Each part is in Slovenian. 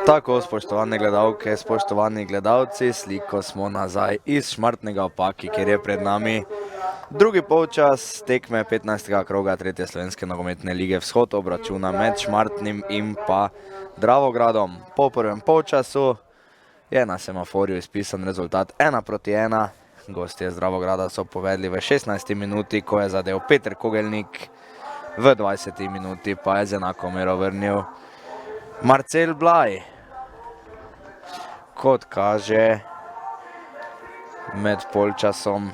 Tako, spoštovane gledalke, spoštovani gledalci, sliko smo nazaj iz Šmartnega v Paki, kjer je pred nami drugi polčas tekme 15. kroga 3. slovenske nogometne lige Vzhod, obračuna med Šmartnim in pa Dravogradom. Po prvem polčasu je na semaforju izpisan rezultat 1:1. Gostje z Dravograda so povedli v 16. minuti, ko je zadel Peter Kogelnik, v 20. minuti pa je z enako mero vrnil Marcel Blaj. Kot kaže, med polčasom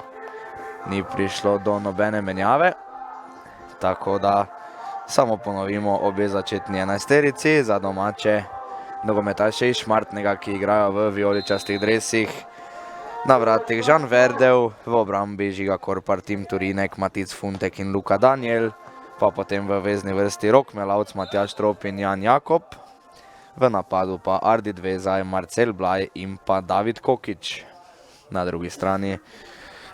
ni prišlo do nobene menjave, tako da samo ponovimo obe začetni enajsterici za domače nogometaše iz Šmartnega, ki igrajo v vijoličastih dresih. Na vratih Žan Verdev, v obrambi Žiga Korpar, Tim Turinek, Matic Funtek in Luka Daniel, pa potem v vezni vrsti Rok Melavc, Matjaž Trop in Jan Jakob. V napadu pa Ardit Vezaj, Marcel Blaj in pa David Kokič. Na drugi strani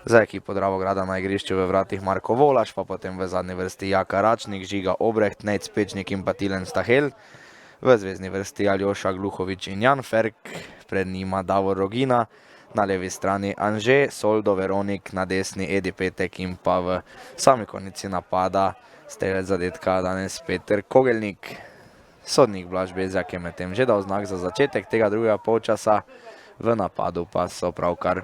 za ekipo Dravograda na igrišču v vratih Marko Volaš, pa potem v zadnji vrsti Jaka Račnik, Žiga Obreht, Nejc Pečnik in pa Tilen Stahel. V zvezni vrsti Aljoša Gluhovič in Jan Ferk, pred njima Davor Rogina, na levi strani Anže, Soldo, Veronik, na desni Edi Petek in pa v sami konici napada strelec zadetka danes Peter Kogelnik. Sodnik Blaž Bezjak je medtem že dal znak za začetek tega drugega polčasa, v napadu pa so pravkar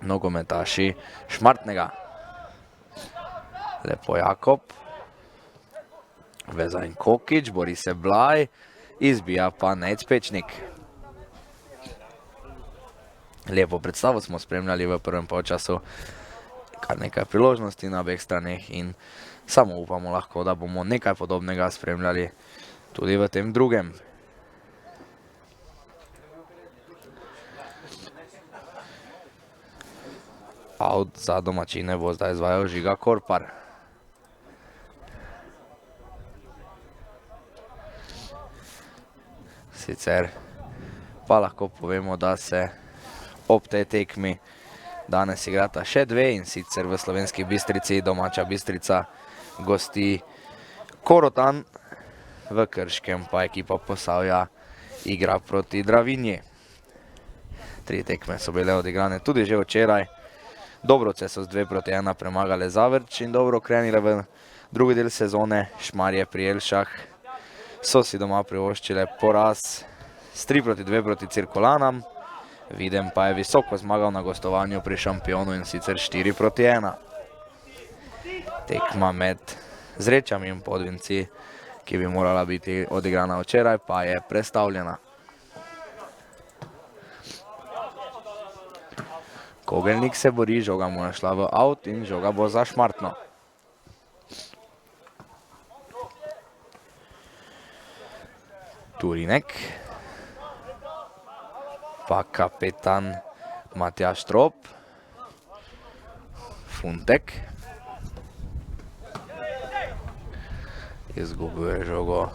nogometaši Šmartnega. Lepo Jakob, Vezaj in Kokič, bori se Blaj, izbija pa Nejc Pečnik. Lepo predstavo smo spremljali v prvem polčasu, kar nekaj priložnosti na obeh straneh in samo upamo lahko, da bomo nekaj podobnega spremljali tudi v tem drugem. Out za domačine bo zdaj izvajal Žiga Korpar. Sicer pa lahko povemo, da se ob tej tekmi danes igrata še dve, in sicer v Slovenski Bistrici domača Bistrica gosti Korotan, v Krškem pa ekipa Posavja igra proti Dravinji. 3 tekme so bile odigrane tudi že včeraj. Dobrovce so z 2:1 premagale Zavrč in dobro krenile v drugi del sezone. Šmarje pri Jelšah so si doma privoščile poraz s 3:2 proti Cirkulanam. Videm pa je visoko zmagal na gostovanju pri Šampionu, in sicer 4:1. Tekma med Zrečami in Podvinci, ki bi morala biti odigrana včeraj, pa je prestavljena. Kogelnik se bori, žoga mu je šla v out in žoga bo za Šmartno. Turinek, pa kapetan Matjaž Trop, Funtek, izgubil je žogo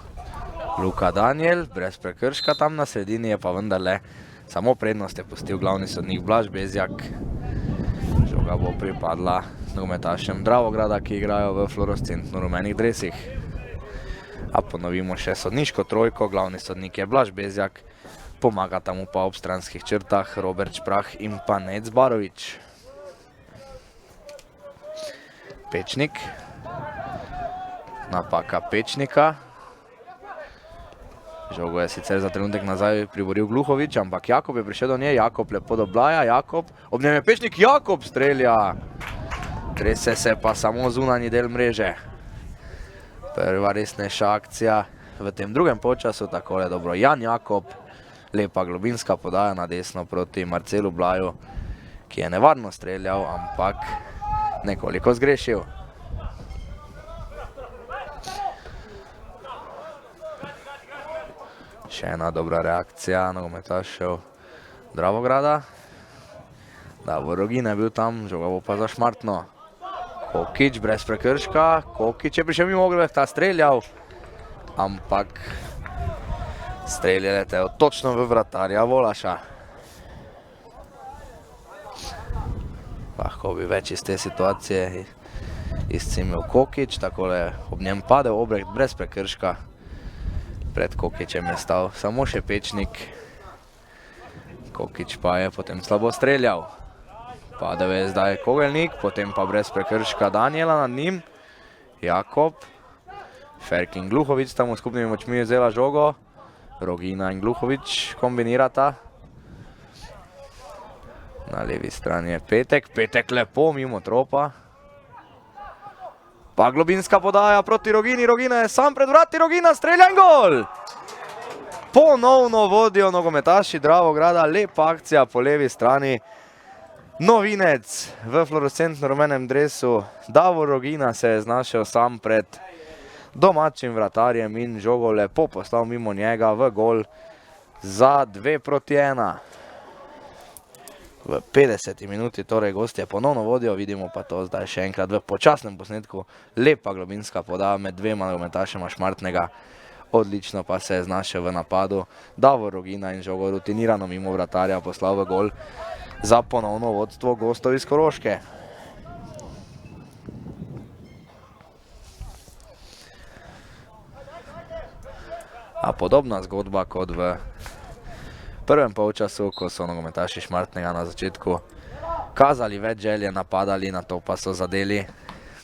Luka Daniel, brez prekrška, tam na sredini je pa vendarle samo prednost je pustil glavni sodnik Blaž Bezjak. Žoga bo pripadla nogometašem Dravograda, ki igrajo v fluorescentno rumenih dresih. A ponovimo še sodniško trojko, glavni sodnik je Blaž Bezjak, pomagata mu pa ob stranskih črtah Robert Šprah in pa Nejc Barovič. Pečnik, napaka Pečnika. Žogo je sicer za trenutek nazaj priboril Gluhovič, ampak Jakob je prišel do nje, Jakob lepo do Blaja, Jakob, ob njem je Pečnik, Jakob strelja. Trese se pa samo zunanji del mreže. Prva resnejša akcija v tem drugem polčasu, takole dobro Jan Jakob, lepa globinska podaja na desno proti Marcelu Blaju, ki je nevarno streljal, ampak nekoliko zgrešil. Še ena dobra reakcija nogometašev Dravograda. Davor Rogin je bil tam, žoga bo pa za Šmartno. Kokič brez prekrška, Kokič je prišel mimo Ogrevehta, streljal, ampak strelje letejo točno v vratarja Volaša. Lahko bi več iz te situacije izcimil Kokič, takole ob njem padel Obreht brez prekrška. Pred Kokičem je stal samo še Pečnik. Kokič pa je potem slabo streljal. Padel je zdaj Kogelnik, potem pa brez prekrška Daniela nad njim. Jakob. Ferk in Gluhovič tam v skupnimi močmi je vzela žogo. Rogina in Gluhovič kombinirata. Na levi strani je Petek. Petek lepo mimo tropa. Pa globinska podaja proti Rogini. Rogina je sam pred vrati. Rogina strelja in gol! Ponovno vodijo nogometaši Dravograda. Lepa akcija po levi strani. Novinec v fluorescentno rumenem dresu. Davor Rogina se je znašel sam pred domačim vratarjem in žogo lepo poslal mimo njega v gol za 2-1. V 50. minuti torej gostje ponovno vodijo, vidimo pa to zdaj še enkrat v počasnem posnetku. Lepa globinska podaja med dvema nogometašema Šmartnega. Odlično pa se je znašel v napadu Davor Rogina in žogo rutinirano mimo vratarja poslal v gol za ponovno vodstvo gostov iz Koroške. A podobna zgodba kot v prvem polčasu, ko so nogometaši Šmartnega na začetku kazali več želje, napadali, na to pa so zadeli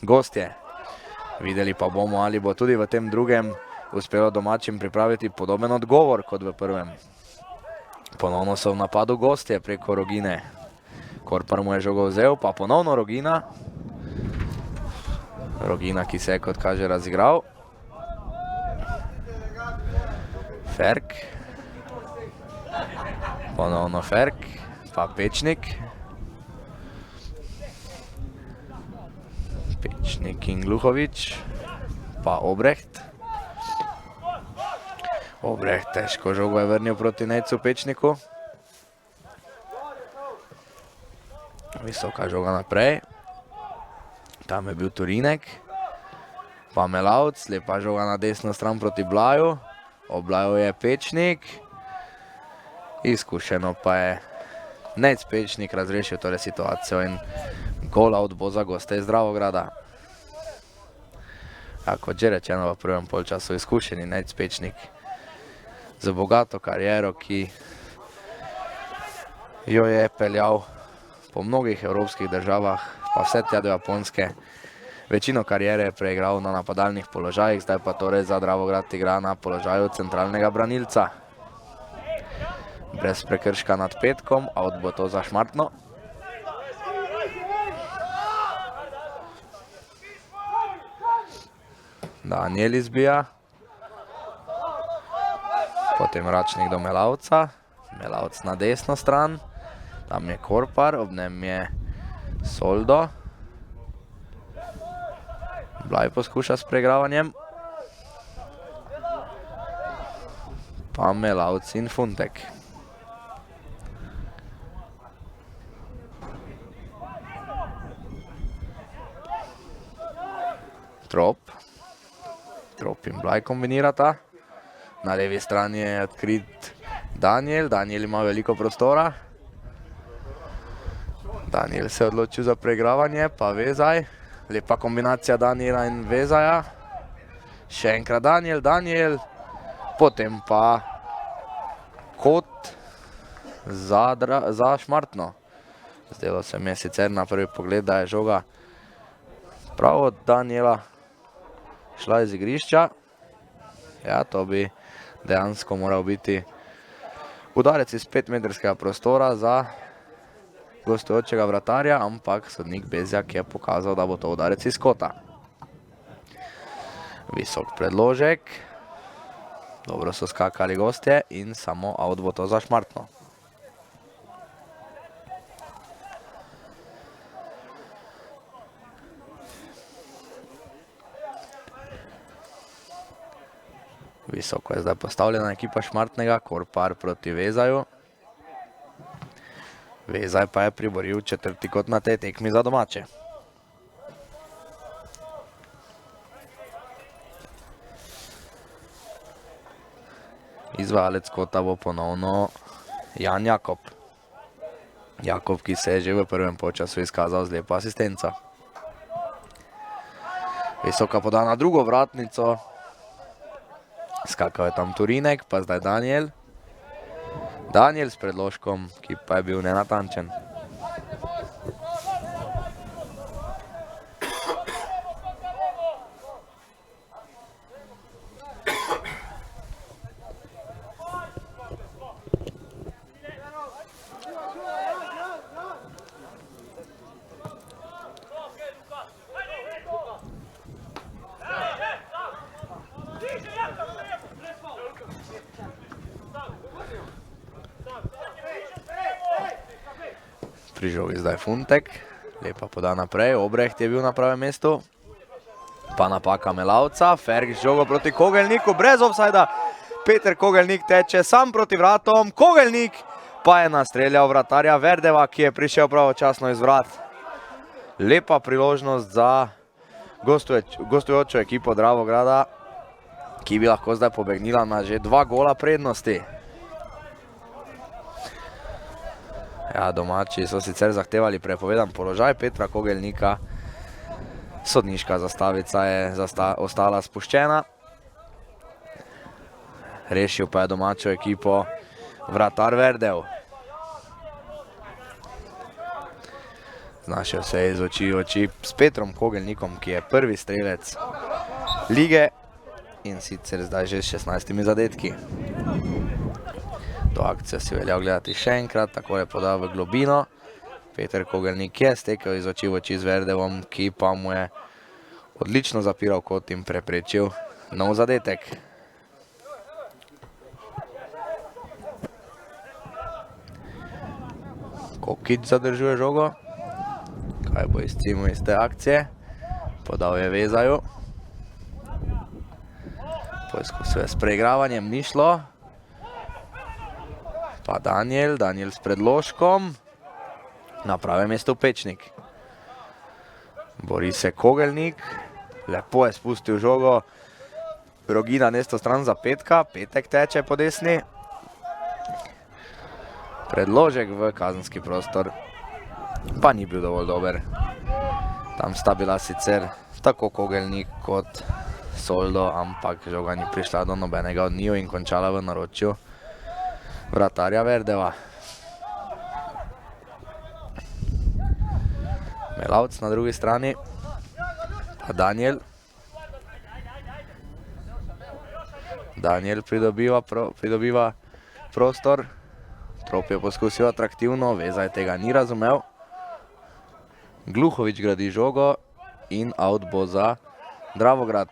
gostje. Videli pa bomo, ali bo tudi v tem drugem uspelo domačim pripraviti podoben odgovor kot v prvem. Ponovno so v napadu gostje preko Rogine. Korpar mu je žogo vzel, pa ponovno Rogina. Rogina, ki se je kot kaže razigral. Ferk. Ponovno Ferk, pa Pečnik. Pečnik in Gluhovič, pa Obrecht. Obrecht težko žogo je vrnil proti Nejcu Pečniku. Visoka žoga naprej. Tam je bil Turinek. Pa Melavc, lepa žoga na desno stran proti Blaju. Oblajal je Pečnik. Izkušeno pa je Nejc Pečnik razrešil torej situacijo in gol out bo za goste iz Dravograda. A kot že rečeno v prvem polčasu izkušeni Nejc Pečnik z bogato kariero, ki jo je peljal po mnogih evropskih državah, pa vse tja do Japonske. Večino kariere je preigral na napadalnih položajih, zdaj pa torej za Dravograd igra na položaju centralnega branilca. Brez prekrška nad Petkom, out bo to za Šmartno. Daniel izbija. Potem Račnik do Melavca. Melavc na desno stran. Tam je Korpar, ob njem je Soldo. Blaj poskuša s preigravanjem. Pa Melavc in Funtek. Trop in Blaj kombinirata. Na levi strani je odkrit Daniel. Daniel ima veliko prostora. Daniel se je odločil za preigravanje, pa Vezaj. Lepa kombinacija Daniela in Vezaja. Še enkrat Daniel. Potem pa kot za Šmartno. Zdelo se mi je sicer na prvi pogled, da je žoga prav od Daniela šla iz igrišča. Ja, to bi dejansko moral biti udarec iz 5-metrskega prostora za gostujočega vratarja, ampak sodnik Bezjak je pokazal, da bo to udarec iz kota. Visok predložek. Dobro so skakali gostje in samo out bo to za Šmartno. Visoko je zdaj postavljena ekipa Šmartnega, Korpar proti Vezaju. Vezaj pa je priboril četrti kot na tej tekmi za domače. Izvajalec kota bo ponovno Jan Jakob. Jakob, ki se je že v prvem polčasu izkazal z lepo asistenco. Visoka poda na drugo vratnico. Skakal je tam Turinek, pa zdaj Daniel. Daniel s predložkom, ki pa je bil nenatančen. Pri žogi zdaj Funtek, lepa poda naprej, Obreht je bil na pravem mestu. Pa napaka Melavca, Fergič žogo proti Kogelniku, brez ofsajda. Peter Kogelnik teče sam proti vratom, Kogelnik pa je nastreljal vratarja Verdeva, ki je prišel pravočasno iz vrat. Lepa priložnost za gostujočo ekipo Dravograda, ki bi lahko zdaj pobegnila na že 2 gola prednosti. Ja, domači so sicer zahtevali prepovedan položaj Petra Kogelnika. Sodniška zastavica je ostala spuščena. Rešil pa je domačo ekipo vratar Verdev. Znašel se je iz oči v oči s Petrom Kogelnikom, ki je prvi strelec lige in sicer zdaj že s 16 zadetki. To akcijo si velja gledati še enkrat, tako je podal v globino. Peter Kogelnik je stekel iz oči v oči z Verdevom, ki pa mu je odlično zapiral kot in preprečil nov zadetek. Kokič zadržuje žogo. Kaj bo izcimil iz te akcije? Podal je Vezaju. Poizkusuje s preigravanjem, ni šlo. Pa Daniel s predložkom. Na pravem mestu Pečnik. Bori se Kogelnik. Lepo je spustil žogo. Rogina nesto stran za Petka. Petek teče po desni. Predložek v kazenski prostor pa ni bil dovolj dober. Tam sta bila sicer tako Kogelnik kot Soldo, ampak žoga ni prišla do nobenega od njiju in končala v naročju vratarja Verdeva. Melavc na drugi strani, pa Daniel. Daniel pridobiva prostor. Trop je poskusil atraktivno, Vezaj tega ni razumel. Gluhovič gradi žogo in out bo za Dravograd.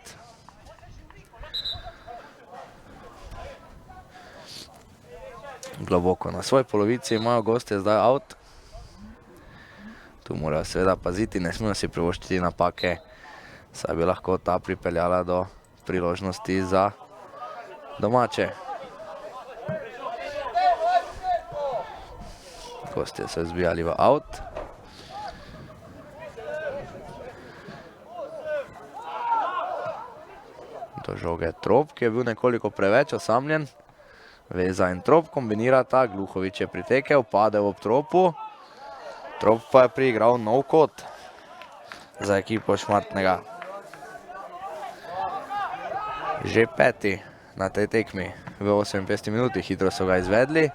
Globoko na svoj polovici imajo gostje zdaj out. Tu morajo seveda paziti, ne smejo si privoščiti napake, saj bi lahko ta pripeljala do priložnosti za domače. Gostje so zbijali v out. Do žoge Trop, ki je bil nekoliko preveč osamljen. Veza in Trop kombinirata, Gluhovič je pritekel, padel ob Tropu. Trop pa je priigral nov kot za ekipo Šmartnega. Že 5. na tej tekmi v 58 minuti, hitro so ga izvedli.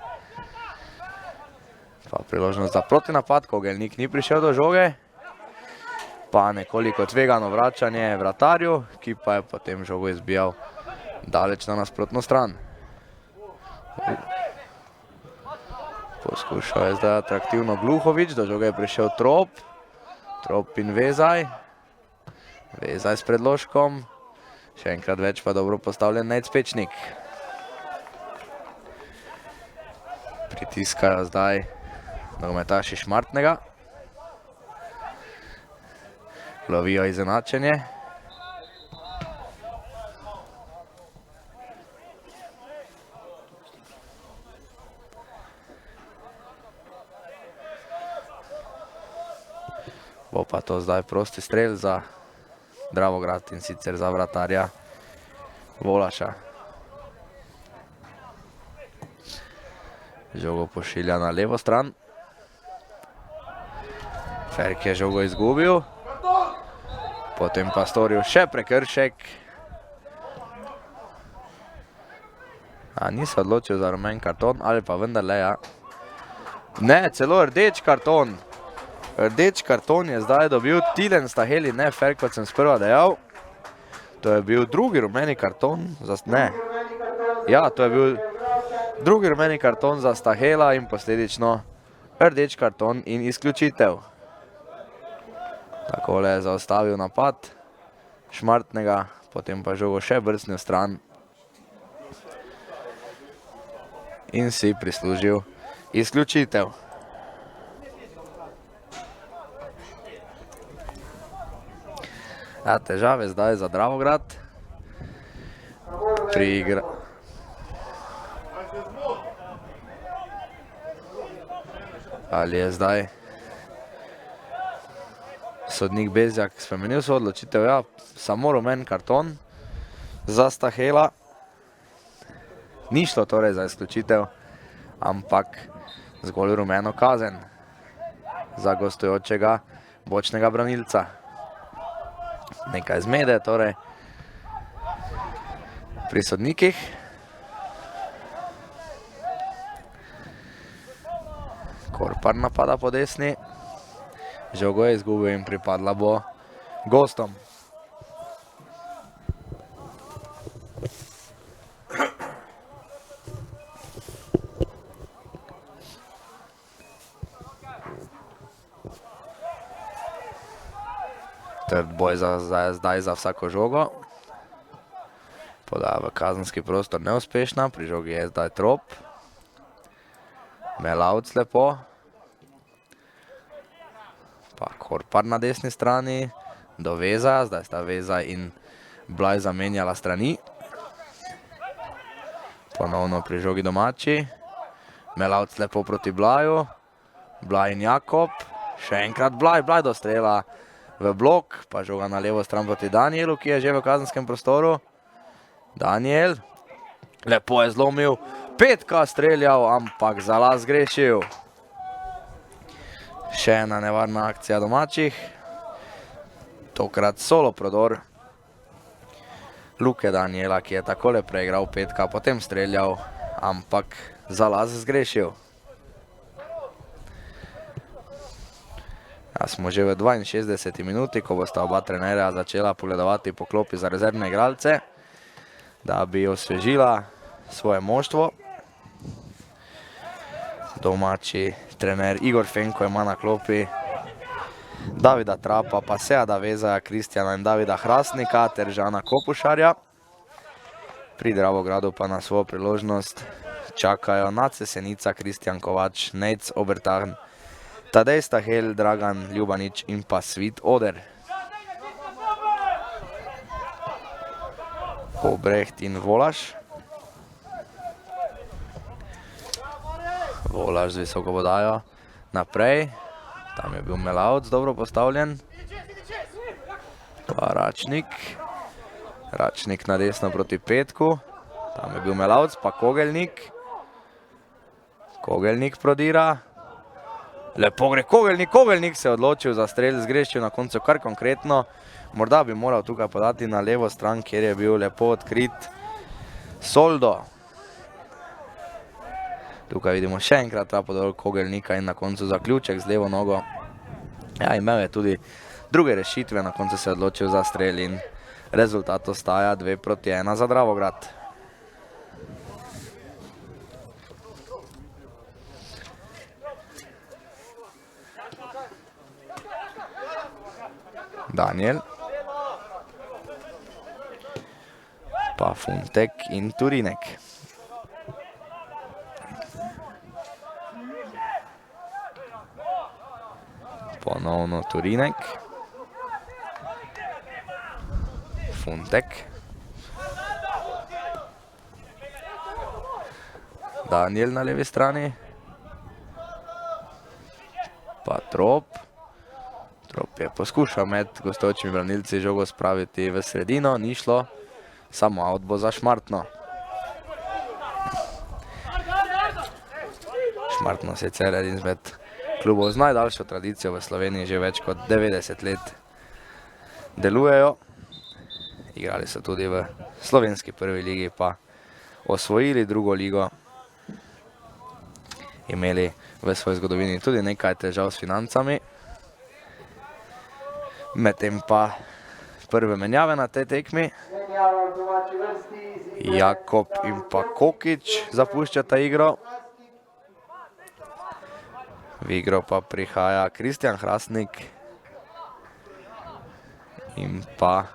Pa priložnost za protinapad, Kogelnik ni prišel do žoge. Pa nekoliko tvegano vračanje vratarju, ki pa je potem žogo izbijal daleč na nasprotno stran. Poskušal je zdaj atraktivno Gluhovič, do žoge je prišel Trop. Trop in Vezaj. Vezaj s predložkom. Še enkrat več pa dobro postavljen Nejc Pečnik. Pritiskajo zdaj nogometaši Šmartnega. Lovijo izenačenje. Bo pa to zdaj prosti strel za Dravograd in sicer za vratarja Volaša. Žogo pošilja na levo stran. Ferk je žogo izgubil. Potem pa storil še prekršek. A ni se odločil za rumen karton, ali pa vendarle, ja. Ne, celo rdeč karton. Rdeč karton je zdaj dobil Tilen Staheli, ne fair, kot sem sprva dejal. To je bil drugi rumeni karton, ne. Ja, to je bil drugi rumeni karton za Stahela in posledično rdeč karton in izključitev. Takole je zaustavil napad Šmartnega, potem pa žogo še brcnil stran in si prislužil izključitev. Ja, težave zdaj za Dravograd. Ali je zdaj sodnik Bezjak spremenil svojo odločitev? Ja, samo rumen karton za Stahela. Ni šlo torej za izključitev, ampak zgolj rumeno kazen za gostujočega bočnega branilca. Nekaj zmede torej pri sodnikih. Korpar napada po desni. Žogo je izgubil in pripadla bo gostom. Trd boj zdaj za vsako žogo. Podaja v kazenski prostor neuspešna, pri žogi je zdaj Trop. Melavc lepo. Pa Korpar na desni strani, do Veza, zdaj sta Veza in Blaj zamenjala strani. Ponovno pri žogi domači. Melavc lepo proti Blaju. Blaj in Jakob. Še enkrat Blaj, Blaj do strela v blok, pa žoga na levo stran proti Danielu, ki je že v kazenskem prostoru. Daniel, lepo je zlomil, petka streljal, ampak za las grešil. Še ena nevarna akcija domačih. Tokrat solo prodor Luke Daniela, ki je takole preigral petka, potem streljal, ampak za las zgrešil. Ja, smo že v 62. minuti, ko bosta oba trenerja začela pogledovati po klopi za rezervne igralce, da bi osvežila svoje moštvo. Domači trener Igor Fenko ima na klopi Davida Trapa, pa Seada Vezaja, Kristjana in Davida Hrastnika ter Žana Kopušarja. Pri Dravogradu pa na svojo priložnost čakajo Nace Senica, Kristjan Kovač, Nejc Obertahn, Tadej Stahel, Dragan Ljubanič in pa Svit Oder. Obreht in Volaš. Volaš z visoko podajo naprej. Tam je bil Melavc dobro postavljen. Pa Račnik. Račnik na desno proti Petku. Tam je bil Melavc, pa Kogelnik. Kogelnik prodira. Lepo gre Kogelnik, Kogelnik se je odločil za strel, zgrešil na koncu kar konkretno. Morda bi moral tukaj podati na levo stran, kjer je bil lepo odkrit Soldo. Tukaj vidimo še enkrat ta podol Kogelnika in na koncu zaključek z levo nogo. Ja, imel je tudi druge rešitve, na koncu se je odločil za strel in rezultat ostaja 2-1 za Dravograd. Daniel. Pa Funtek in Turinek. Ponovno Turinek. Funtek. Daniel na levi strani. Pa Trop. Trop je poskušal med gostujočimi branilci žogo spraviti v sredino, ni šlo, samo out bo za Šmartno. Šmartno sicer eden izmed klubov z najdaljšo tradicijo v Sloveniji, že več kot 90 let delujejo. Igrali so tudi v slovenski prvi ligi, pa osvojili drugo ligo, imeli v svoji zgodovini tudi nekaj težav s financami. Medtem pa prve menjave na tej tekmi. Jakob in pa Kokič zapuščata igro. V igro pa prihaja Kristjan Hrastnik in pa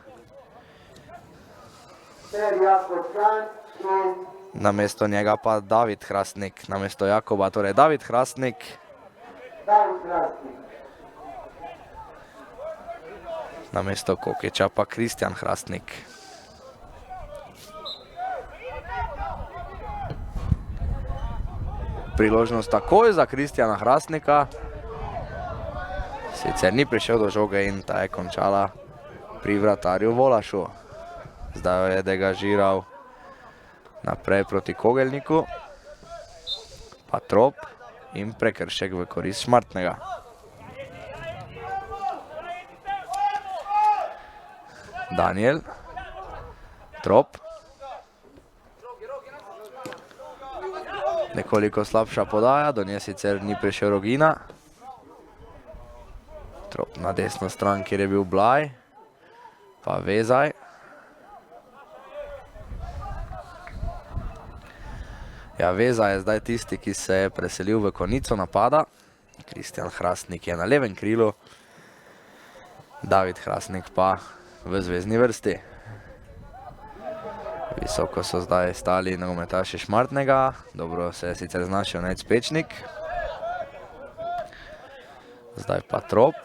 namesto njega pa David Hrastnik, namesto Jakoba, torej David Hrastnik. Namesto Kokiča pa Kristjan Hrastnik. Priložnost takoj za Kristjana Hrastnika. Sicer ni prišel do žoge in ta je končala pri vratarju Volašu. Zdaj jo je degažiral naprej proti Kogelniku. Pa trop in prekršek v korist Šmartnega. Daniel. Trop. Nekoliko slabša podaja, do nje sicer ni prišel Rogina. Trop na desno stran, kjer je bil Blaj. Pa Vezaj. Ja, Vezaj je zdaj tisti, ki se je preselil v konico napada. Kristjan Hrastnik je na levem krilu. David Hrastnik pa v zvezni vrsti. Visoko so zdaj stali nogometaši Šmartnega. Dobro se je sicer znašel Nejc Pečnik. Zdaj pa Trop.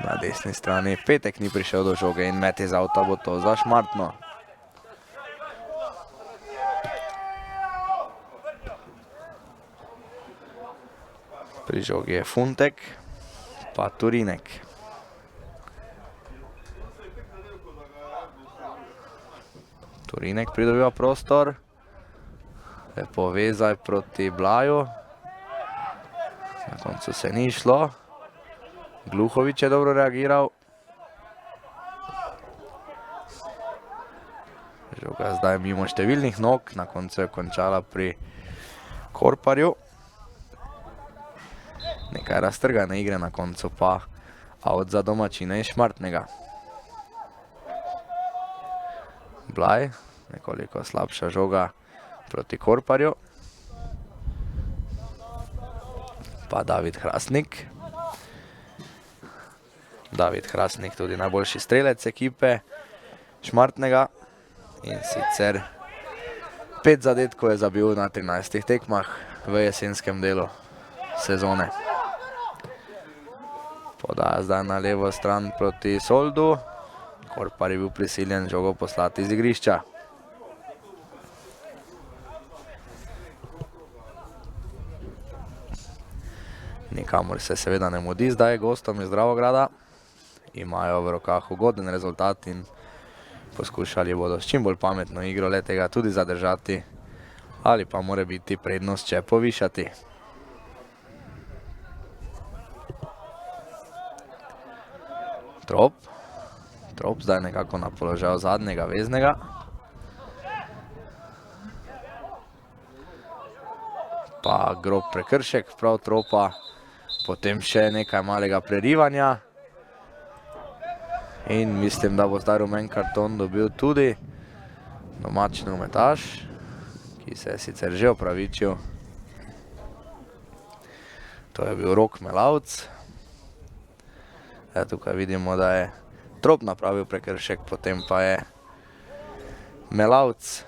Na desni strani Petek ni prišel do žoge in met iz avta bo to za Šmartno. Pri žogi je Funtek, pa Turinek. Turinek pridobiva prostor. Lepo Vezaj proti Blaju. Na koncu se ni šlo. Gluhovič je dobro reagiral. Žoga zdaj mimo številnih nog. Na koncu je končala pri Korparju. Nekaj raztrgane igre, na koncu pa out za domačine iz Šmartnega. Blaj, nekoliko slabša žoga proti Korparju. Pa David Hrastnik. David Hrastnik tudi najboljši strelec ekipe Šmartnega. In sicer 5 zadetkov je zabil na 13 tekmah v jesenskem delu sezone. Podaja zdaj na levo stran proti Soldu. Korpar je bil prisiljen žogo poslati iz igrišča. Nikamor se seveda ne mudi zdaj gostom iz Dravograda. Imajo v rokah ugoden rezultat in poskušali bodo s čim bolj pametno igro letega tudi zadržati ali pa mora biti prednost če povišati. Trop. Trop zdaj nekako na položaju zadnjega veznega. Pa grob prekršek prav Tropa. Potem še nekaj malega prerivanja. In mislim, da bo zdaj rumen karton dobil tudi domači nogometaš, ki se je sicer že opravičil. To je bil Rok Melavc. Tukaj vidimo, da je Trop napravil prekršek, potem pa je Melavc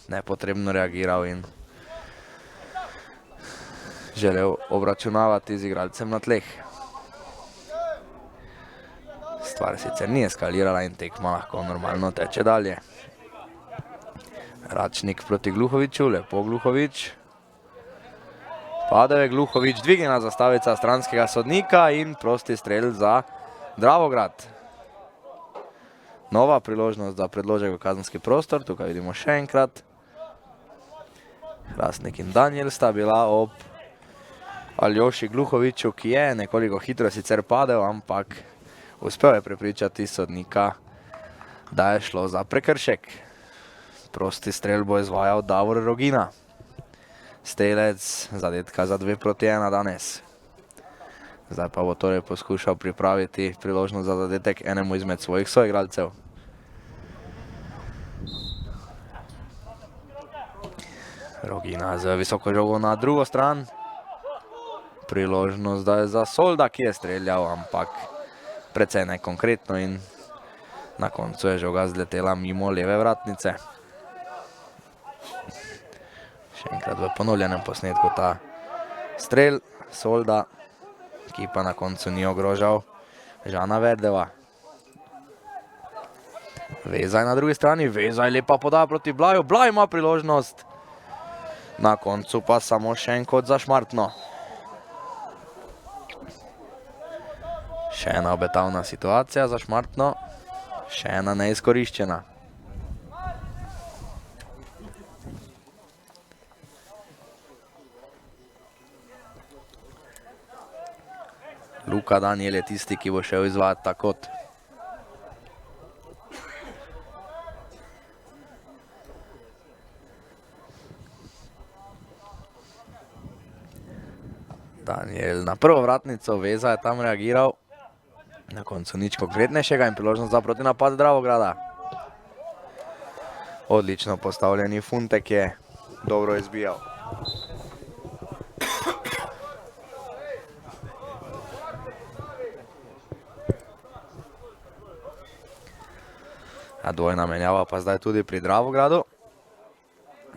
nepotrebno reagiral in želel obračunavati z igralcem na tleh. Stvar sicer ni eskalirala in tekma lahko normalno teče dalje. Račnik proti Gluhoviču, lepo Gluhovič. Padel je Gluhovič, dvignjena zastavica stranskega sodnika in prosti strel za Dravograd. Nova priložnost za predložek v kazenski prostor, tukaj vidimo še enkrat. Hrastnik in Daniel sta bila ob Aljoši Gluhoviču, ki je nekoliko hitro sicer padel, ampak uspel je prepričati sodnika, da je šlo za prekršek. Prosti strel bo izvajal Davor Rogina. Strelec zadetka za 2-1 danes. Zdaj pa bo torej poskušal pripraviti priložnost za zadetek enemu izmed svojih soigralcev. Rogina z visoko žogo na drugo stran. Priložnost zdaj za Solda, ki je streljal, ampak precej nekonkretno in na koncu je žoga zletela mimo leve vratnice. Še enkrat v ponovljenem posnetku ta strel Solda, ki pa na koncu ni ogrožal Žana Verdeva. Vezaj na drugi strani, Vezaj lepa podaja proti Blaju, Blaj ima priložnost. Na koncu pa samo še en kot za Šmartno. Še ena obetavna situacija za Šmartno, še ena neizkoriščena. Luka Danijel je tisti, ki bo šel izvajati ta kot. Danijel na prvo vratnico, Veza je tam reagiral. Na koncu nič konkretnejšega in priložnost za protinapad Dravograda. Odlično postavljeni Funtek je dobro izbijal. A dvojna menjava pa zdaj tudi pri Dravogradu.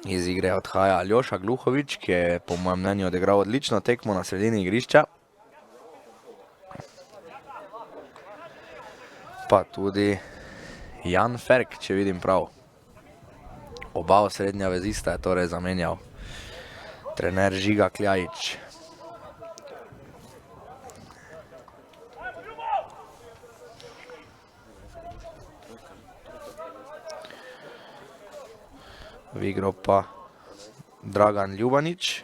Iz igre odhaja Aljoša Gluhovič, ki je po mojem mnenju odigral odlično tekmo na sredini igrišča. Pa tudi Jan Ferk, če vidim prav. Oba osrednja vezista je torej zamenjal trener Žiga Kljajič. V igro pa Dragan Ljubanič,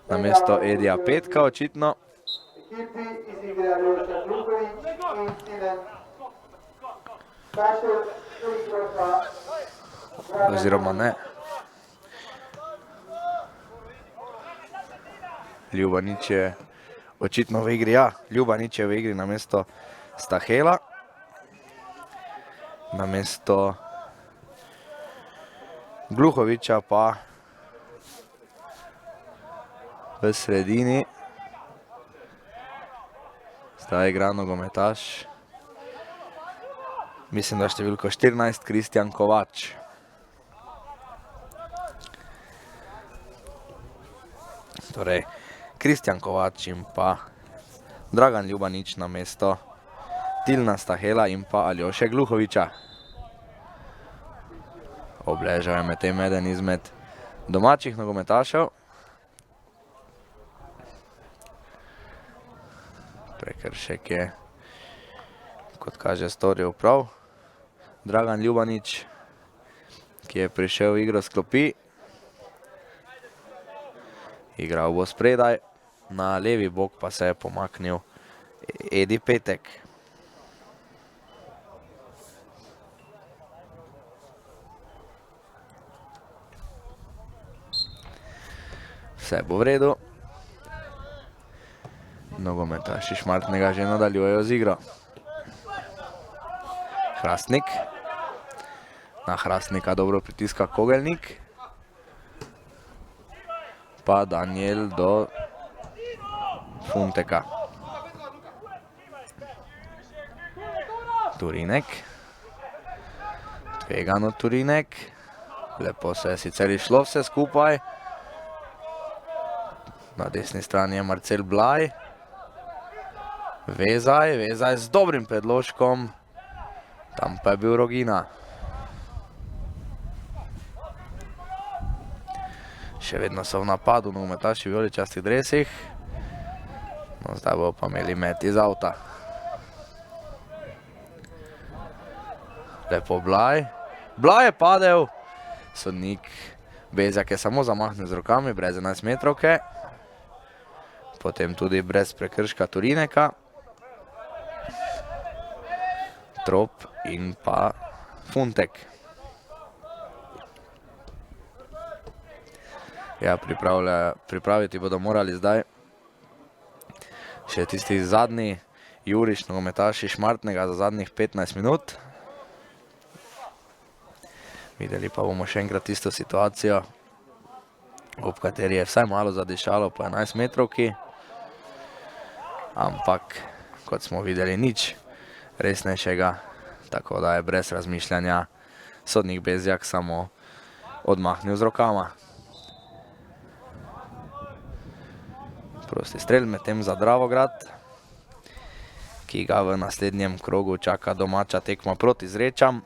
namesto Edija Petka očitno. Oziroma ne. Ljubanič je očitno v igri, ja. Ljubanič je v igri namesto Stahela. Namesto Gluhoviča pa v sredini zdaj igra nogometaš, mislim, da številko 14, Kristjan Kovač. Torej, Kristjan Kovač in pa Dragan Ljubanič namesto Tilna Stahela in pa Aljoše Gluhoviča. Obležal je medtem eden izmed domačih nogometašev. Prekršek je, kot kaže, storil prav Dragan Ljubanič, ki je prišel v igro s klopi. Igral bo spredaj, na levi bok pa se je pomaknil Edi Petek. Vse bo v redu. Nogometaši Šmartnega že nadaljujejo z igro. Hrastnik. Na Hrastnika dobro pritiska Kogelnik. Pa Danijel do Funteka. Turinek. Tvegano Turinek. Lepo se je sicer išlo vse skupaj. Na desni strani je Marcel Blaj. Vezaj z dobrim predložkom. Tam pa je bil Rogina. Še vedno so v napadu nogometaši v vijoličastih dresih. No, zdaj bo pa imeli met iz avta. Lepo Blaj. Blaj je padel. Sodnik Bezjak je samo zamahnil z rokami, brez 11 metrovke. Potem tudi brez prekrška Turineka. Trop in pa Funtek. Ja, pripraviti bodo morali zdaj še tisti zadnji Juriš, nogometaši Šmartnega za zadnjih 15 minut. Videli pa bomo še enkrat tisto situacijo, ob kateri je vsaj malo zadišalo po 11 metrovki. Ampak, kot smo videli, nič resnejšega, tako da je brez razmišljanja sodnik Bezjak samo odmahnil z rokama. Prosti strel medtem za Dravograd, ki ga v naslednjem krogu čaka domača tekma proti Zrečam.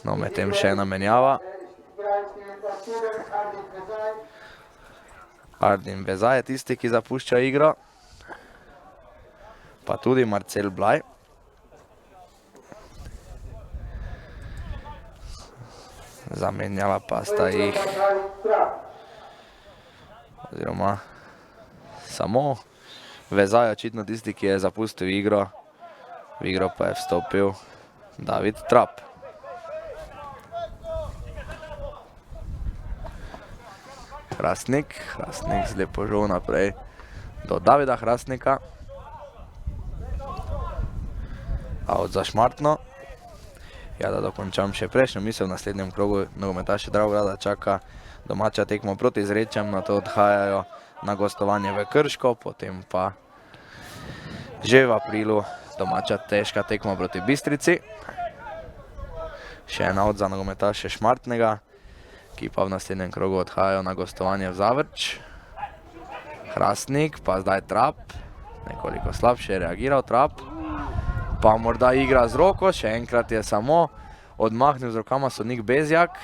No, medtem še ena menjava. Ardin Bezaj je tisti, ki zapušča igro. Pa tudi Marcel Blaj. Zamenjala pa sta jih oziroma samo Vezaj očitno tisti, ki je zapustil igro. V igro pa je vstopil David Trap. Hrastnik z lepo žogo naprej do Davida Hrastnika. Out za Šmartno. Ja, da dokončam še prejšnjo misel, v naslednjem krogu nogometaše Dravograda čaka domača tekma proti Zrečam, nato odhajajo na gostovanje v Krško, potem pa že v aprilu domača težka tekma proti Bistrici. Še en out za nogometaše Šmartnega, ki pa v naslednjem krogu odhajajo na gostovanje v Zavrč. Hrastnik, pa zdaj Trap, nekoliko slabše je reagiral Trap. Pa morda igra z roko, še enkrat je samo odmahnil z rokama sodnik Bezjak,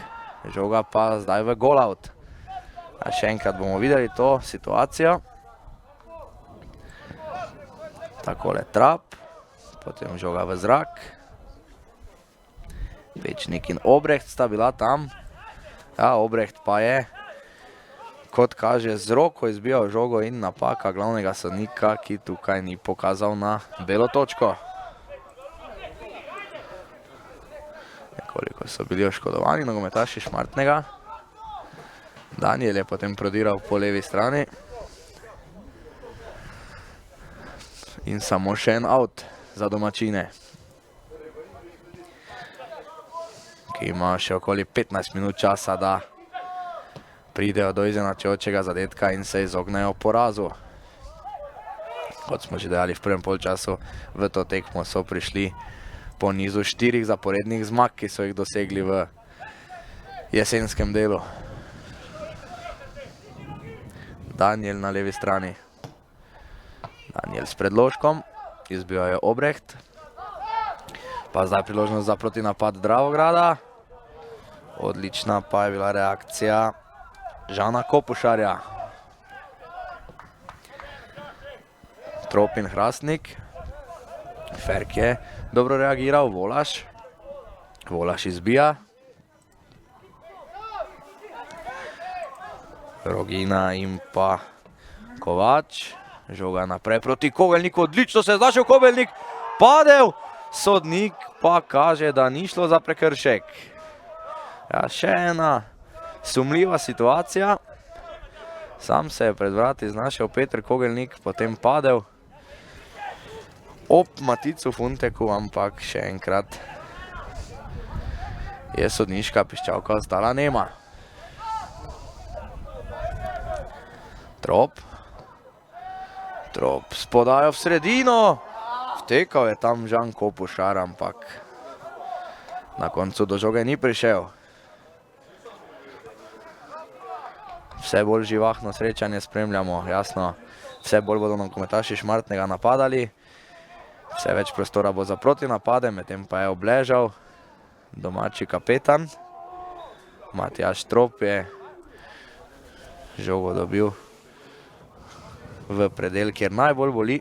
žoga pa zdaj v goal out. Še enkrat bomo videli to situacijo. Takole Trap, potem žoga v zrak. Pečnik in Obreht sta bila tam. Ja, Obreht pa je, kot kaže, z roko izbijal žogo in napaka glavnega sodnika, ki tukaj ni pokazal na belo točko. Nekoliko so bili oškodovani nogometaši Šmartnega. Daniel je potem prodiral po levi strani. In samo še en out za domačine, ki ima še okoli 15 minut časa, da pridejo do izenačujočega zadetka in se izognejo porazu. Kot smo že dejali v prvem polčasu, v to tekmo so prišli po nizu 4 zaporednih zmag, ki so jih dosegli v jesenskem delu. Daniel na levi strani. Daniel s predložkom, izbijajo Obreht. Pa zdaj priložnost za protinapad Dravograda. Odlična pa je bila reakcija Žana Kopušarja. Trop in Hrastnik. Ferk je dobro reagiral, Volaš. Volaš izbija. Rogina in pa Kovač. Žoga naprej proti Kogelniku, odlično se je znašel Kogelnik. Padel, sodnik pa kaže, da ni šlo za prekršek. Ja, še ena sumljiva situacija. Sam se je pred vrati znašel Peter Kogelnik, potem padel ob Maticu Funteku, ampak še enkrat je sodniška piščalka ostala nema. Trop s podajo v sredino. Vtekal je tam Žan Kopušar, ampak na koncu do žoge ni prišel. Vse bolj živahno srečanje spremljamo, jasno. Vse bolj bodo nogometaši Šmartnega napadali. Vse več prostora bo za protinapade, medtem pa je obležal domači kapetan. Matjaž Trop je žogo dobil v predel, kjer najbolj boli.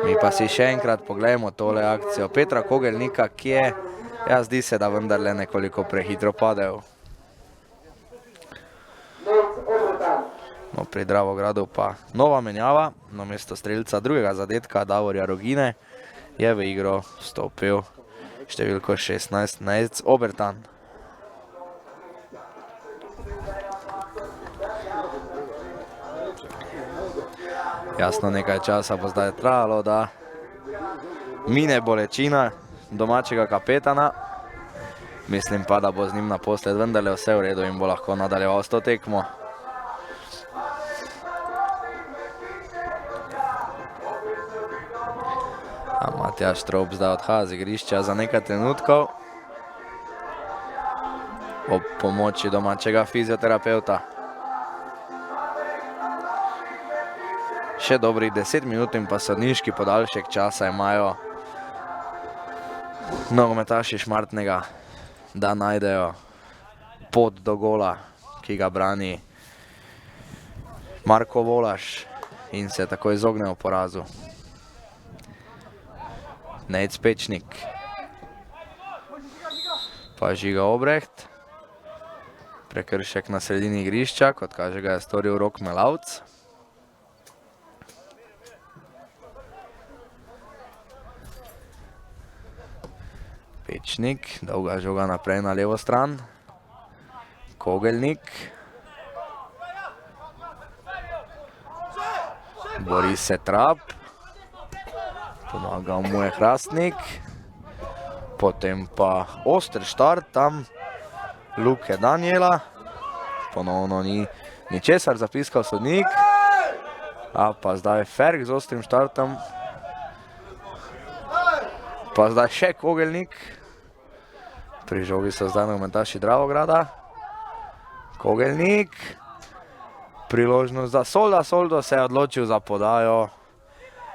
Mi pa si še enkrat pogledamo tole akcijo Petra Kogelnika, ki je, ja, zdi se, da vendarle nekoliko prehitro padel. No, pri Dravogradu pa nova menjava. Namesto strelca drugega zadetka Davorja Rogine je v igro vstopil številko 16 Nejc Obertan. Jasno, nekaj časa bo zdaj trajalo, da mine bolečina domačega kapetana. Mislim pa, da bo z njim naposled vendarle vse v redu in bo lahko nadaljeval s to tekmo. A Matjaž Trop zdaj odhaja z igrišča za nekaj trenutkov ob pomoči domačega fizioterapeuta. Še dobrih 10 minut in pa sodniški podaljšek časa imajo nogometaši Šmartnega, da najdejo pot do gola, ki ga brani Marko Volaš in se tako izognejo porazu. Nejc Pečnik, pa Žiga Obreht, prekršek na sredini igrišča, kot kaže ga je storil Rok Melavc. Pečnik, dolga žoga naprej na levo stran. Kogelnik. Bori se Trap. Pomagal mu je Hrastnik. Potem pa oster štart tam Luke Daniela. Ponovno ni ničesar zapiskal sodnik. A pa zdaj Ferk z ostrim štartom. Pa zdaj še Kogelnik. Pri žogi so zdaj nogometaši Dravograda. Kogelnik. Priložnost za Solda. Soldo se je odločil za podajo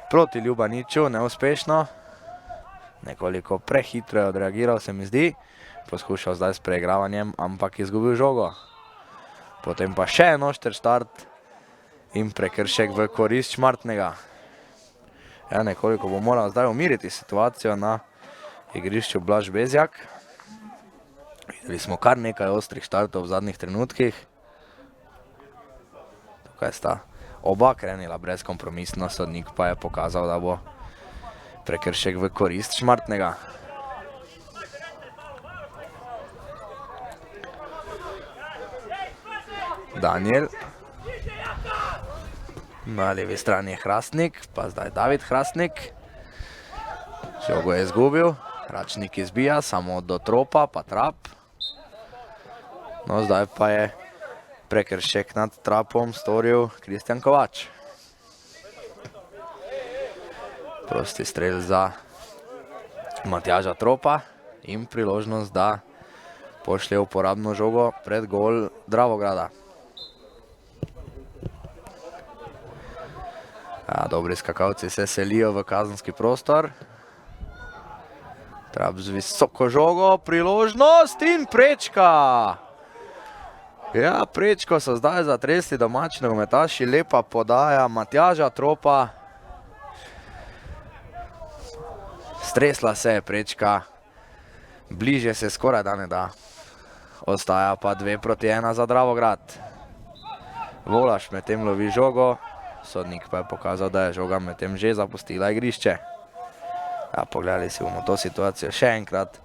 proti Ljubaniču, neuspešno. Nekoliko prehitro je odreagiral, se mi zdi. Poskušal zdaj s preigravanjem, ampak izgubil žogo. Potem pa še en oster štart in prekršek v korist Šmartnega. Ja, nekoliko bo moral zdaj umiriti situacijo na igrišču Blaž Bezjak. Videli smo kar nekaj ostrih štartov v zadnjih trenutkih. Tukaj sta oba krenila brezkompromisno, sodnik pa je pokazal, da bo prekršek v korist Šmartnega. Daniel. Na levi strani je Hrastnik, pa zdaj David Hrastnik. Žogo je izgubil, Račnik izbija, samo do Tropa, pa Trap. No, zdaj pa je prekršek nad Trapom storil Kristjan Kovač. Prosti strel za Matjaža Tropa in priložnost, da pošlje uporabno žogo pred gol Dravograda. Dobri skakalci se selijo v kazenski prostor. Trap z visoko žogo, priložnost in prečka. Ja, prečko so zdaj zatresli domači nogometaši, lepa podaja Matjaža Tropa. Stresla se je prečka, bliže se skoraj da ne da. Ostaja pa 2-1 za Dravograd. Volaš medtem lovi žogo. Sodnik pa je pokazal, da je žoga medtem že zapustila igrišče. Ja, pogledali si bomo to situacijo še enkrat.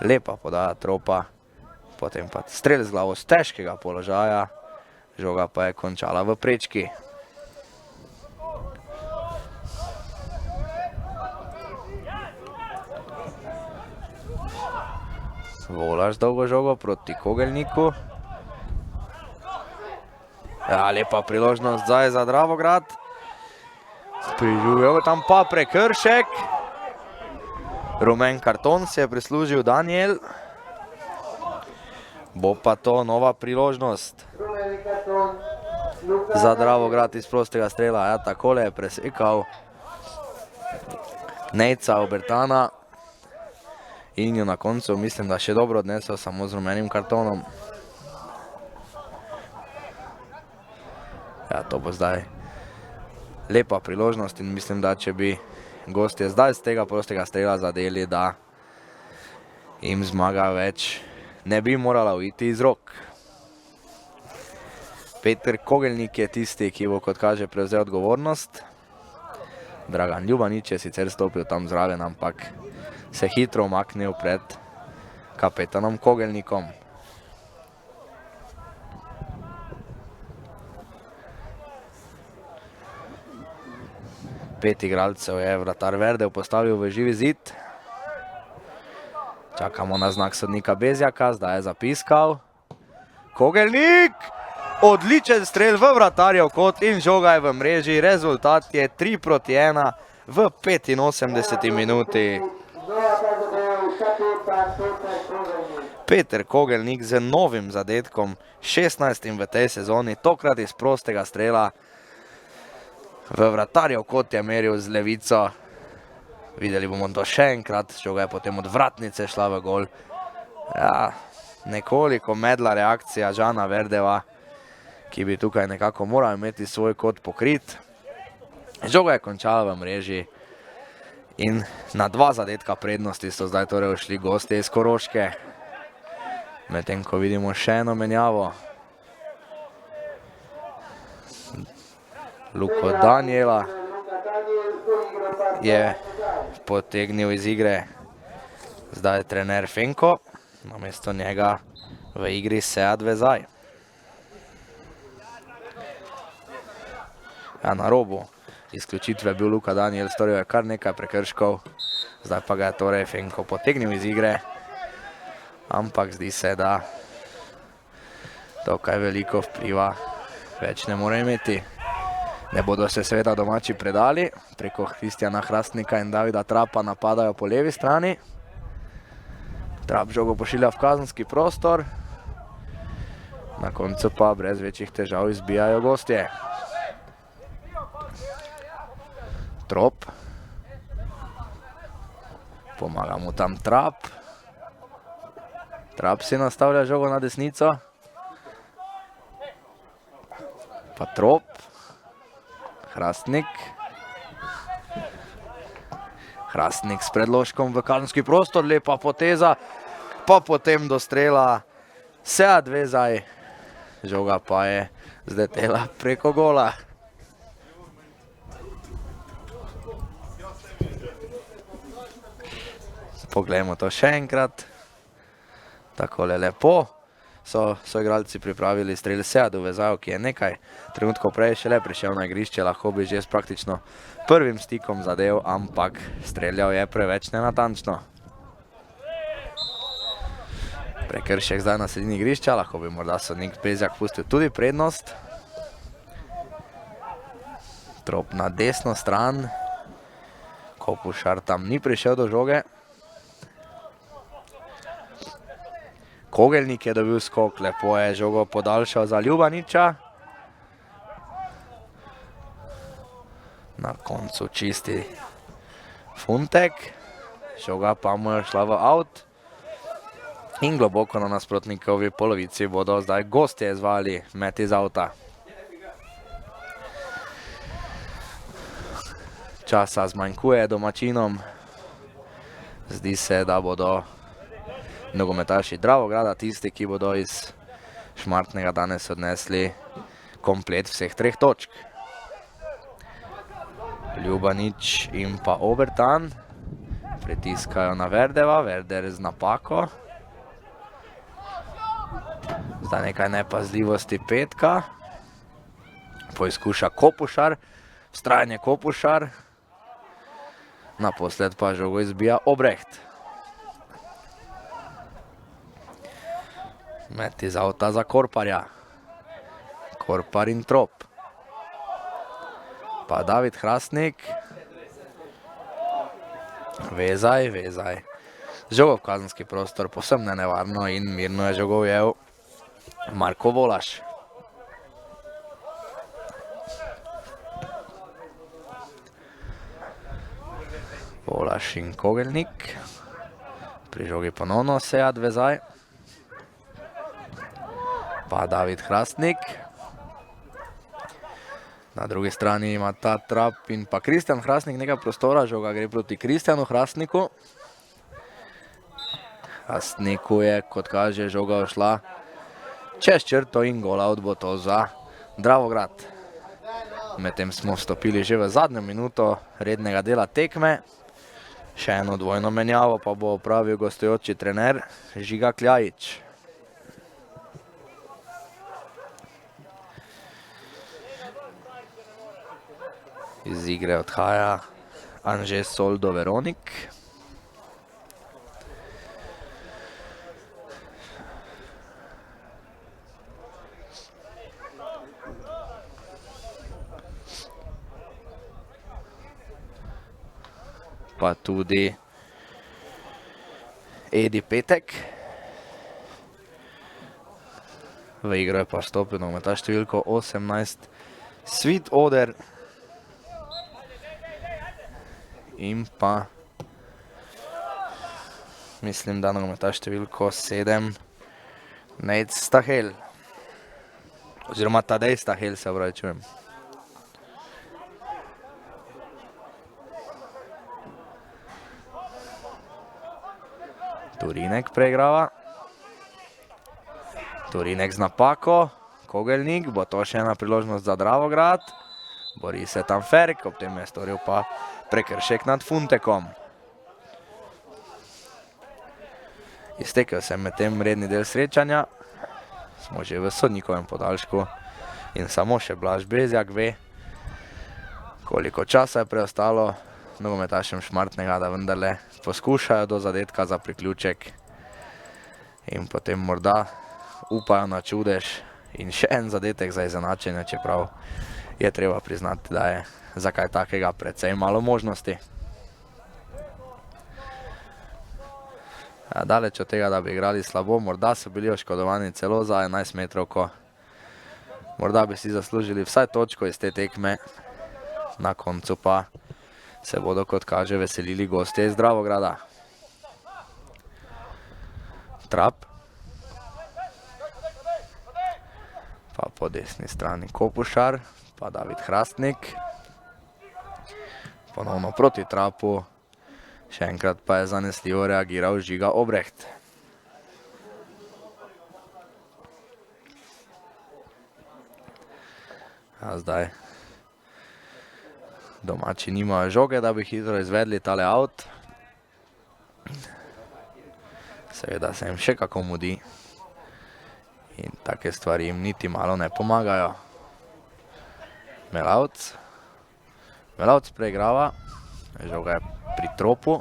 Lepa podaja Tropa, potem pa strel z glavo z težkega položaja. Žoga pa je končala v prečki. Volaš dolgo žogo proti Kogelniku. Ja, lepa priložnost zdaj za Dravograd. Prižujejo tam pa prekršek. Rumen karton si je prislužil Daniel. Bo pa to nova priložnost za Dravograd iz prostega strela. Ja, takole je presekal Nejca Obertana in jo na koncu mislim, da še dobro odnesel samo z rumenim kartonom. Ja, to bo zdaj lepa priložnost in mislim, da če bi gostje zdaj z tega prostega strela zadeli, da jim zmaga več ne bi morala uiti iz rok. Peter Kogelnik je tisti, ki bo, kot kaže, prevzel odgovornost. Dragan Ljubanič je sicer stopil tam zraven, ampak se hitro umaknil pred kapetanom Kogelnikom. Pet igralcev je vratar Verdev postavil v živi zid. Čakamo na znak sodnika Bezjaka, zdaj je zapiskal. Kogelnik! Odličen strel v vratarjev kot in žoga je v mreži. Rezultat je 3-1 v 85. minuti. Peter Kogelnik z novim zadetkom, 16. v tej sezoni, tokrat iz prostega strela. V vratarjev kot je meril z levico. Videli bomo to še enkrat, žoga je potem od vratnice šla v gol. Ja, nekoliko medla reakcija Žana Verdeva, ki bi tukaj nekako moral imeti svoj kot pokrit. Žoga je končala v mreži in na 2 zadetka prednosti so zdaj torej ušli gostje iz Koroške. Medtem ko vidimo še eno menjavo. Luko Daniela je potegnil iz igre zdaj trener Fenko, namesto njega v igri Sead Vezaj. Ja, na robu izključitve bil Luka Daniel, storil je kar nekaj prekrškov, zdaj pa ga je torej Fenko potegnil iz igre, ampak zdi se, da to kaj veliko vpliva več ne more imeti. Ne bodo se seveda domači predali, preko Kristjana Hrastnika in Davida Trapa napadajo po levi strani. Trap žogo pošilja v kazenski prostor, na koncu pa brez večjih težav izbijajo gostje. Trop, pomaga mu tam Trap. Trap si nastavlja žogo na desnico, pa Trop. Hrastnik. Hrastnik s predložkom v kazenski prostor, lepa poteza, pa potem do strela Sead Vezaj. Žoga pa je zletela preko gola. Poglejmo to še enkrat. Takole lepo so igralci pripravili strel Seadu Vezaju, ki je nekaj trenutkov prej šele prišel na igrišče, lahko bi že s praktično prvim stikom zadev, ampak streljal je preveč nenatančno. Prekršek zdaj na sredini igrišča, lahko bi morda sodnik Bezjak pustil tudi prednost. Trop na desno stran, Kopušar tam ni prišel do žoge. Kogelnik je dobil skok, lepo je žogo podaljšal za Ljubaniča. Na koncu čisti Funtek, žoga pa mu je šla v out. In globoko na nasprotnikovi polovici bodo zdaj gostje izvajali met iz auta. Časa zmanjkuje domačinom. Zdi se, da bodo nogometaši Dravograda tisti, ki bodo iz Šmartnega danes odnesli komplet vseh 3 točk. Ljubanič in pa Obertan pritiskajo na Verdeva, Verder z napako. Zdaj nekaj nepazljivosti Petka. Poizkuša Kopušar, vztrajanje Kopušar. Naposled pa žogo izbija Obreht. Met iz auta za Korparja. Korpar in Trop. Pa David Hrastnik. Vezaj. Žogo v kazenski prostor, povsem nenevarno in mirno je žogo ujel Marko Volaš. Volaš in Kogelnik. Pri žogi ponovno Sead Vezaj. Pa David Hrastnik. Na drugi strani ima ta Trap in pa Kristjan Hrastnik nekaj prostora, žoga gre proti Kristjanu Hrastniku. Hrastniku je, kot kaže, žoga ošla čez črto in gol out bo to za Dravograd. Medtem smo vstopili že v zadnjo minuto rednega dela tekme. Še eno dvojno menjavo pa bo opravil gostujoči trener Žiga Kljajić. Iz igre odhaja Anže Soldo Veronik. Pa tudi Edi Petek. V igro je pa vstopil nogometaš številko 18 Svit Oder. In pa mislim, da nogometaš številko 7 Nejc Stahel. Oziroma Tadej Stahel, se opravičujem. Turinek preigrava. Turinek z napako. Kogelnik, bo to še ena priložnost za Dravograd. Bori se tam Ferik, ob tem je storil pa prekršek nad Funtekom. Iztekel se med tem redni del srečanja. Smo že v sodnikovem podaljšku in samo še Blaž Bezjak ve, koliko časa je preostalo nogometašem Šmartnega, da vendarle poskušajo do zadetka za priključek in potem morda upajo na čudež in še en zadetek za izenačenje, čeprav je treba priznati, da je za kaj takega precej malo možnosti. Daleč od tega, da bi igrali slabo, morda so bili oškodovani celo za 11 metrovko. Morda bi si zaslužili vsaj točko iz te tekme, na koncu pa se bodo, kot kaže, veselili gostje iz Dravograda. Trap. Pa po desni strani Kopušar, pa David Hrastnik. Ponovno proti Trapu. Še enkrat pa je zanesljivo reagiral Žiga Obreht. A zdaj domači nimajo žoge, da bi hitro izvedli tale out. Seveda se jim še kako mudi. In take stvari jim niti malo ne pomagajo. Melavc. Melavc preigrava. Žoga je pri Tropu.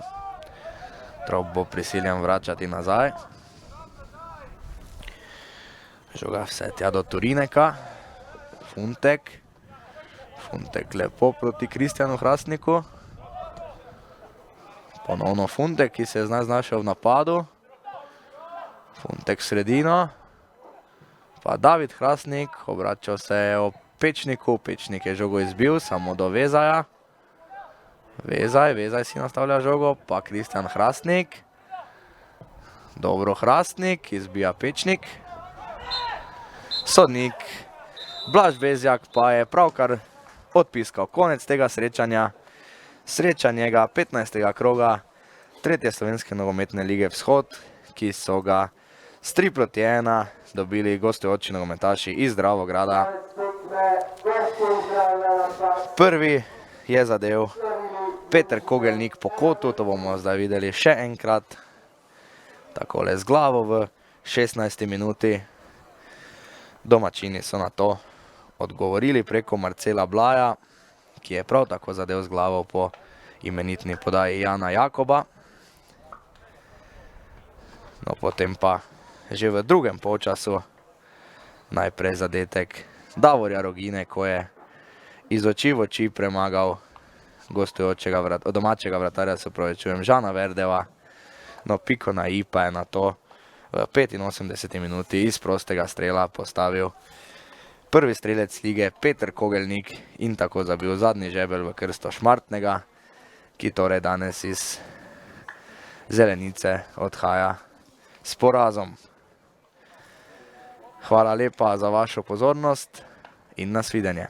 Trop bo prisiljen vračati nazaj. Žoga vse tja do Turineka. Funtek. Funtek lepo proti Kristjanu Hrastniku. Ponovno Funtek, ki se je znašel v napadu. Funtek v sredino. Pa David Hrastnik, obračal se je o Pečniku. Pečnik je žogo izbil, samo do Vezaja. Vezaj si nastavlja žogo, pa Kristjan Hrastnik. Dobro Hrastnik, izbija Pečnik. Sodnik Blaž Bezjak pa je pravkar odpiskal konec tega srečanja. Srečanjega 15. kroga 3. slovenske nogometne lige Vzhod, ki so ga s 3-1 dobili gostujoči nogometaši iz Dravograda. Prvi je zadel Peter Kogelnik po kotu, to bomo zdaj videli še enkrat. Takole z glavo v 16. minuti. Domačini so na to odgovorili preko Marcela Blaja, ki je prav tako zadev z glavo po imenitni podaji Jana Jakoba. No, potem pa že v drugem polčasu najprej zadetek Davorja Rogine, ko je iz oči v oči premagal domačega vratarja, se opravičujem, Žana Verdeva. No, piko na i pa je na to v 85. minuti iz prostega strela postavil prvi strelec lige Peter Kogelnik in tako zabil zadnji žebelj v krsto Šmartnega, ki torej danes iz Zelenice odhaja s porazom. Hvala lepa za vašo pozornost in nasvidenje.